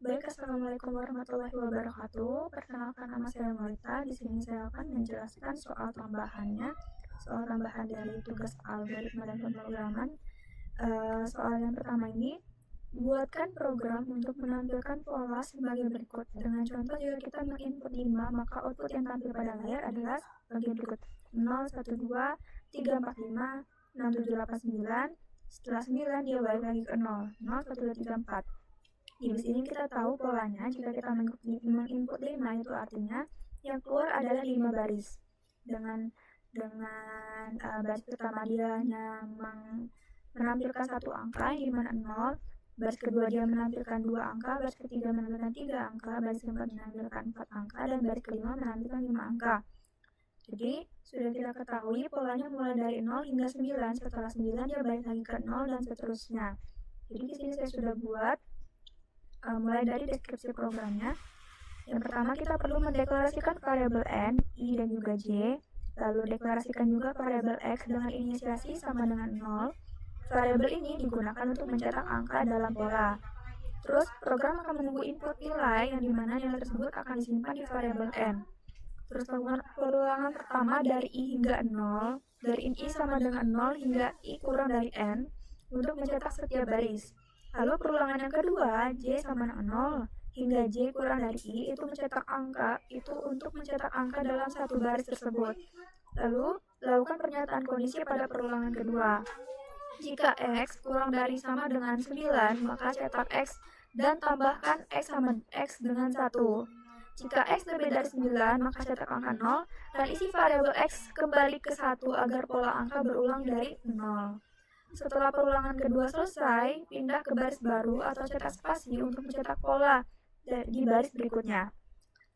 Baik, assalamualaikum warahmatullahi wabarakatuh. Perkenalkan, nama saya Molita. Di sini saya akan menjelaskan soal tambahan dari tugas algoritma dan pemrograman. Soal yang pertama ini, buatkan program untuk menampilkan pola sebagai berikut. Dengan contoh, jika kita menginput 5, maka output yang tampil pada layar adalah bagian berikut: 0, 1, 2, 3, 4, 5, 6, 7, 8, 9. Setelah 9, dia balik lagi ke 0, 0, 1, 2, 3, 4. Di sini kita tahu polanya. Jika kita menginput 5, itu artinya yang keluar adalah 5 baris. Dengan baris pertama dia hanya menampilkan satu angka, di mana 0. Baris kedua dia menampilkan 2 angka, baris ketiga menampilkan 3 angka, baris keempat menampilkan 4 angka, dan baris kelima menampilkan 5 angka. Jadi sudah kita ketahui polanya mulai dari 0 hingga 9. Setelah 9 dia balik lagi ke 0 dan seterusnya. Jadi di sini saya sudah buat mulai dari deskripsi programnya. Yang pertama, kita perlu mendeklarasikan variabel n, i, dan juga j. Lalu deklarasikan juga variabel x dengan inisiasi sama dengan 0. Variabel ini digunakan untuk mencetak angka dalam pola. Terus program akan menunggu input nilai, yang dimana nilai tersebut akan disimpan di variabel n. Terus lakukan perulangan pertama dari i hingga 0, dari i sama dengan 0 hingga i kurang dari n untuk mencetak setiap baris. Lalu perulangan yang kedua, j sama dengan 0 hingga j kurang dari i, itu mencetak angka, itu untuk mencetak angka dalam satu baris tersebut. Lalu lakukan pernyataan kondisi pada perulangan kedua. Jika x kurang dari sama dengan 9, maka cetak x dan tambahkan x sama x dengan 1. Jika x lebih dari 9, maka cetak angka 0 dan isi variabel x kembali ke 1 agar pola angka berulang dari 0. Setelah perulangan kedua selesai, pindah ke baris baru atau cetak spasi untuk mencetak pola di baris berikutnya.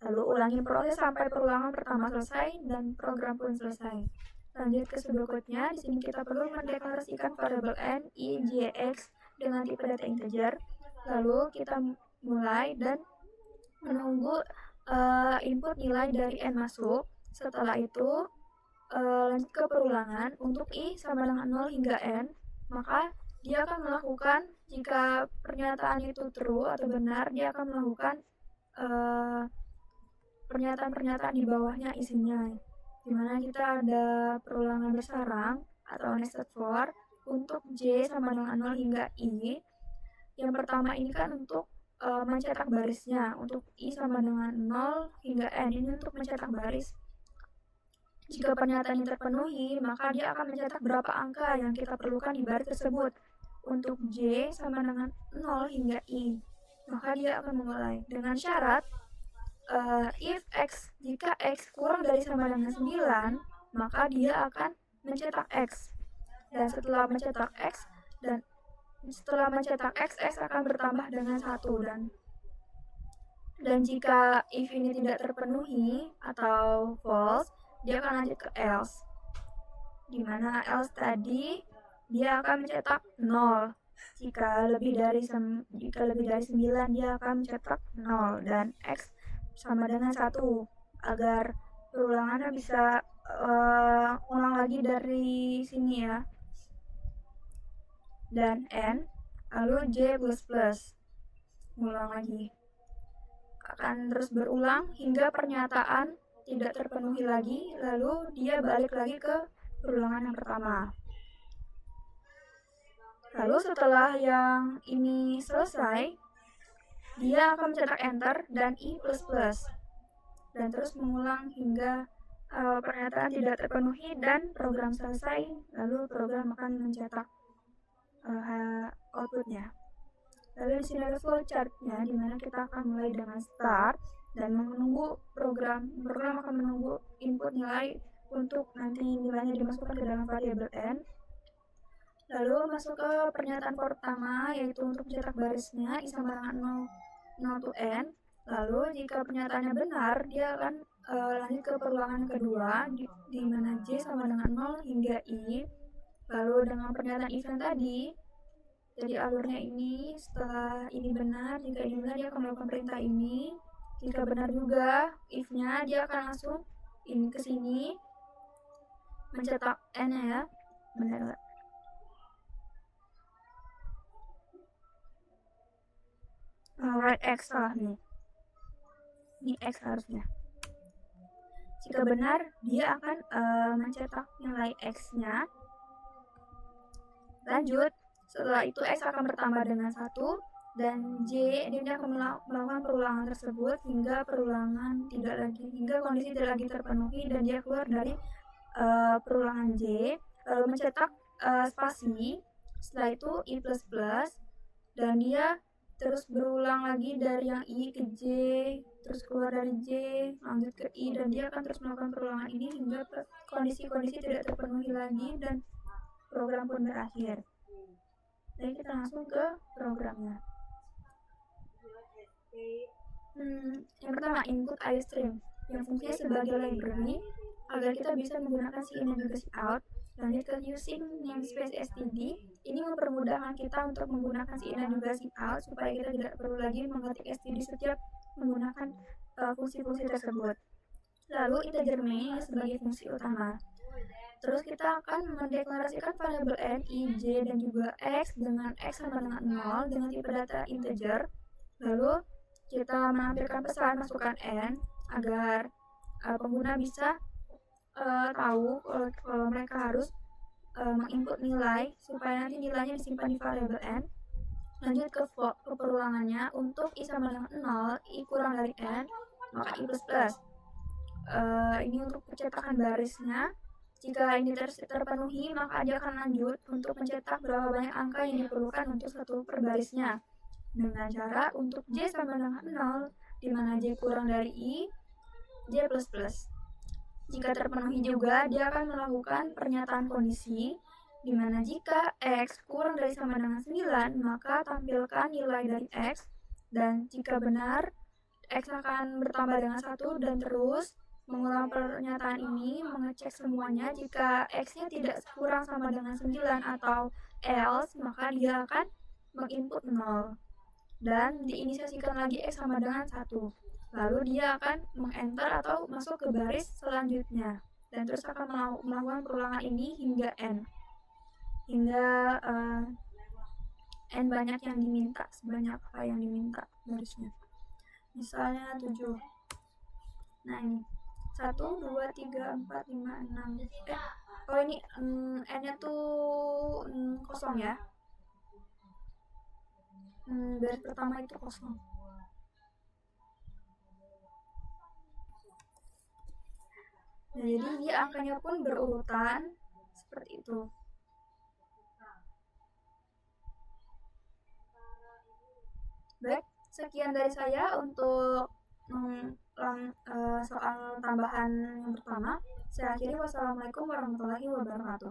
Lalu ulangi proses sampai perulangan pertama selesai dan program pun selesai. Lanjut ke berikutnya. Di sini kita perlu mendeklarasikan variabel n, i, j, x dengan tipe data integer. Lalu kita mulai dan menunggu input nilai dari n masuk. Setelah itu lanjut ke perulangan. Untuk i sama dengan 0 hingga n, maka dia akan melakukan, jika pernyataan itu true atau benar, dia akan melakukan pernyataan-pernyataan di bawahnya isinya, dimana kita ada perulangan bersarang atau nested for. Untuk j sama dengan 0 hingga i, yang pertama ini kan untuk mencetak barisnya. Untuk i sama dengan 0 hingga n, ini untuk mencetak baris. Jika pernyataan ini terpenuhi, maka dia akan mencetak berapa angka yang kita perlukan di baris tersebut. Untuk j sama dengan 0 hingga i, maka dia akan memulai dengan syarat if x, jika x kurang dari sama dengan 9, maka dia akan mencetak x. Dan setelah mencetak x, x akan bertambah dengan 1. Dan jika if ini tidak terpenuhi atau false, dia akan lanjut ke else, dimana else tadi dia akan mencetak 0. Jika lebih dari 9, dia akan mencetak 0 dan x sama dengan 1 agar perulangannya bisa ulang lagi dari sini ya. Dan n, lalu j++, ulang lagi, akan terus berulang hingga pernyataan tidak terpenuhi lagi, lalu dia balik lagi ke perulangan yang pertama. Lalu setelah yang ini selesai, dia akan mencetak enter dan i++, dan terus mengulang hingga pernyataan tidak terpenuhi dan program selesai. Lalu program akan mencetak outputnya. Lalu di sini ada flowchartnya, dimana kita akan mulai dengan start dan menunggu program akan menunggu input nilai untuk nanti nilainya dimasukkan ke dalam variabel n. Lalu masuk ke pernyataan pertama, yaitu untuk mencetak barisnya i sama dengan 0 to n. Lalu jika pernyataannya benar, dia akan lanjut ke perulangan kedua, di mana j sama dengan 0 hingga i. Lalu dengan pernyataan event tadi, jadi alurnya ini, setelah ini benar, jika ini benar dia akan melakukan perintah ini. Jika benar juga if-nya, dia akan langsung ini ke sini mencetak n-nya ya. Benar enggak? Alright. nilai X salah nih. Ini X harusnya. Jika benar, dia akan mencetak nilai X-nya. Lanjut, setelah itu X akan bertambah dengan 1 dan dia akan melakukan perulangan tersebut hingga kondisi tidak lagi terpenuhi dan dia keluar dari perulangan J, lalu mencetak spasi. Setelah itu I++, dan dia terus berulang lagi dari yang I ke J, terus keluar dari J, lanjut ke I, dan dia akan terus melakukan perulangan ini hingga kondisi-kondisi tidak terpenuhi lagi dan program pun berakhir. Jadi kita langsung ke programnya. Yang pertama, input iStream yang fungsinya sebagai library agar kita bisa menggunakan si in dan juga si out. Lanjut ke using namespace std, ini mempermudahkan kita untuk menggunakan si in dan juga si out supaya kita tidak perlu lagi mengetik std setiap menggunakan fungsi-fungsi tersebut. Lalu integer main sebagai fungsi utama. Terus kita akan mendeklarasikan variabel n, i, j, dan juga x dengan x sama dengan 0 dengan tipe data integer. Lalu kita menampilkan pesan masukkan n agar pengguna bisa tahu kalau mereka harus menginput nilai supaya nanti nilainya disimpan di variabel n. Lanjut ke perulangannya, untuk i sama dengan 0, i kurang dari n, maka i++. Ini untuk pencetakan barisnya. Jika ini terpenuhi, maka dia akan lanjut untuk mencetak berapa banyak angka yang diperlukan untuk satu per barisnya. Dengan cara untuk J sama dengan 0, di mana J kurang dari I, J++. Jika terpenuhi juga, dia akan melakukan pernyataan kondisi, di mana jika X kurang dari sama dengan 9, maka tampilkan nilai dari X, dan jika benar, X akan bertambah dengan 1 dan terus mengulang pernyataan ini, mengecek semuanya. Jika X-nya tidak kurang sama dengan 9 atau else, maka dia akan menginput 0 dan diinisiasikan lagi X sama dengan 1. Lalu dia akan mengenter atau masuk ke baris selanjutnya dan terus akan melakukan perulangan ini hingga n, hingga n banyak yang diminta, sebanyak apa yang diminta barisnya. Misalnya 7. Nah ini 1, 2, 3, 4, 5, 6. Oh ini n-nya tuh kosong ya. Baris pertama itu kosong. Nah, jadi dia angkanya pun berurutan seperti itu. Baik, sekian dari saya untuk soal tambahan yang pertama. Saya akhiri. Wassalamualaikum warahmatullahi wabarakatuh.